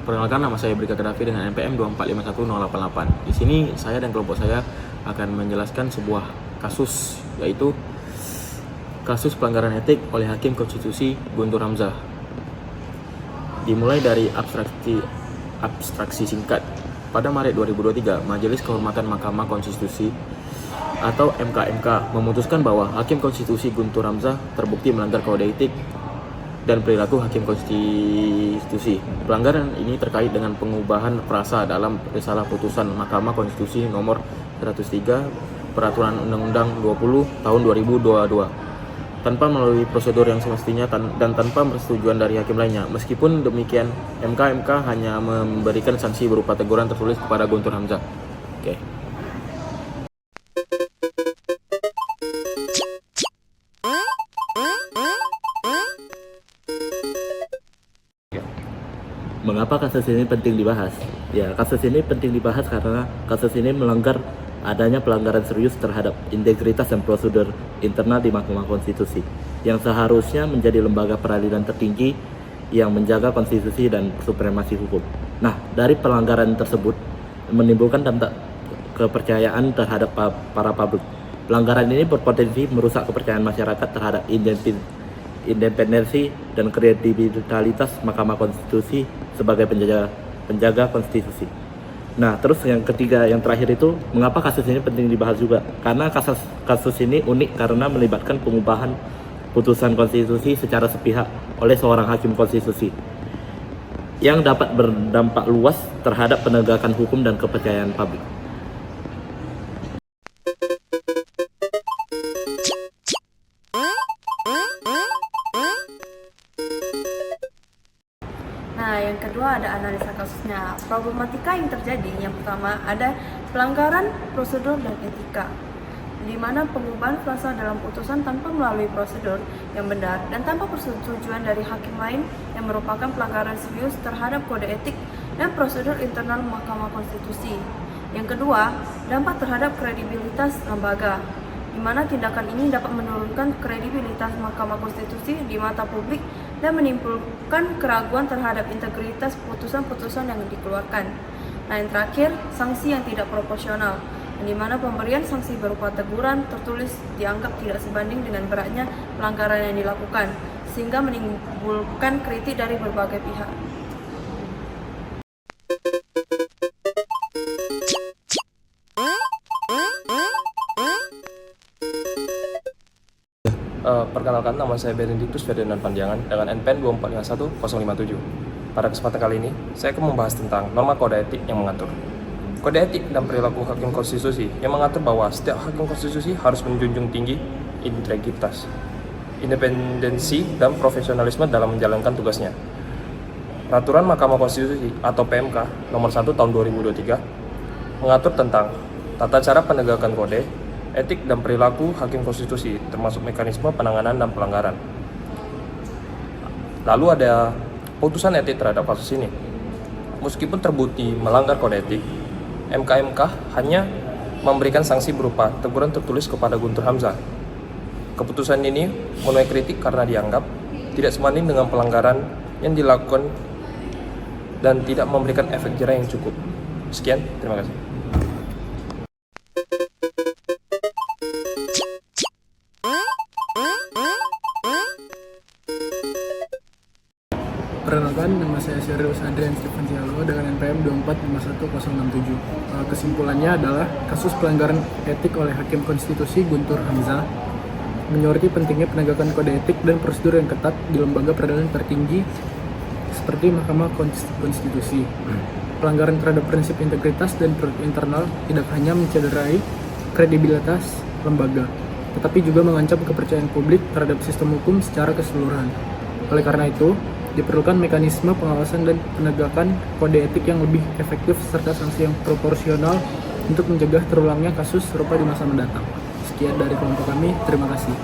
Perkenalkan, nama saya Brika Kedafi dengan NPM 2451088. Di sini saya dan kelompok saya akan menjelaskan sebuah kasus, yaitu kasus pelanggaran etik oleh Hakim Konstitusi Guntur Hamzah. Dimulai dari abstraksi singkat. Pada Maret 2023, Majelis Kehormatan Mahkamah Konstitusi atau MKMK memutuskan bahwa Hakim Konstitusi Guntur Hamzah terbukti melanggar kode etik dan perilaku Hakim Konstitusi. Pelanggaran ini terkait dengan pengubahan frasa dalam risalah putusan Mahkamah Konstitusi nomor 103 Peraturan Undang-Undang 20 tahun 2022 tanpa melalui prosedur yang semestinya dan tanpa persetujuan dari hakim lainnya. Meskipun demikian, MKMK hanya memberikan sanksi berupa teguran tertulis kepada Guntur Hamzah. Oke. Mengapa kasus ini penting dibahas? Ya, kasus ini penting dibahas karena kasus ini melanggar adanya pelanggaran serius terhadap integritas dan prosedur internal di Mahkamah Konstitusi yang seharusnya menjadi lembaga peradilan tertinggi yang menjaga konstitusi dan supremasi hukum. Nah, dari pelanggaran tersebut menimbulkan dampak kepercayaan terhadap para publik. Pelanggaran ini berpotensi merusak kepercayaan masyarakat terhadap independensi dan kredibilitas Mahkamah Konstitusi sebagai penjaga konstitusi. Nah, terus yang ketiga, yang terakhir itu, mengapa kasus ini penting dibahas juga? Karena kasus ini unik karena melibatkan pengubahan putusan konstitusi secara sepihak oleh seorang hakim konstitusi yang dapat berdampak luas terhadap penegakan hukum dan kepercayaan publik. Nah, yang kedua ada analisa kasusnya. Problematika yang terjadi, yang pertama ada pelanggaran prosedur dan etika, di mana pengubahan frasa dalam putusan tanpa melalui prosedur yang benar dan tanpa persetujuan dari hakim lain yang merupakan pelanggaran serius terhadap kode etik dan prosedur internal Mahkamah Konstitusi. Yang kedua, dampak terhadap kredibilitas lembaga, di mana tindakan ini dapat menurunkan kredibilitas Mahkamah Konstitusi di mata publik dan menimbulkan keraguan terhadap integritas putusan-putusan yang dikeluarkan. Nah, yang terakhir, sanksi yang tidak proporsional, di mana pemberian sanksi berupa teguran tertulis dianggap tidak sebanding dengan beratnya pelanggaran yang dilakukan, sehingga menimbulkan kritik dari berbagai pihak. Perkenalkan, nama saya Benedictus Ferdinand Panjangan dengan NPM 2451057. Pada kesempatan kali ini, saya akan membahas tentang norma kode etik yang mengatur kode etik dan perilaku hakim konstitusi yang mengatur bahwa setiap hakim konstitusi harus menjunjung tinggi integritas, independensi, dan profesionalisme dalam menjalankan tugasnya. Peraturan Mahkamah Konstitusi atau PMK nomor 1 tahun 2023 mengatur tentang tata cara penegakan kode etik dan perilaku hakim konstitusi, termasuk mekanisme penanganan dan pelanggaran. Lalu ada putusan etik terhadap kasus ini. Meskipun terbukti melanggar kode etik, MKMK hanya memberikan sanksi berupa teguran tertulis kepada Guntur Hamzah. Keputusan ini menuai kritik karena dianggap tidak sebanding dengan pelanggaran yang dilakukan dan tidak memberikan efek jerah yang cukup. Sekian, terima kasih. Perkenalkan, nama saya Serius Adrian Stephen Cialo dengan NPM 2451067. Kesimpulannya adalah kasus pelanggaran etik oleh Hakim Konstitusi Guntur Hamzah menyoroti pentingnya penegakan kode etik dan prosedur yang ketat di lembaga peradilan tertinggi seperti Mahkamah Konstitusi. Pelanggaran terhadap prinsip integritas dan prosedur internal tidak hanya mencederai kredibilitas lembaga, tetapi juga mengancam kepercayaan publik terhadap sistem hukum secara keseluruhan. Oleh karena itu, diperlukan mekanisme pengawasan dan penegakan kode etik yang lebih efektif serta sanksi yang proporsional untuk mencegah terulangnya kasus serupa di masa mendatang. Sekian dari kelompok kami, terima kasih.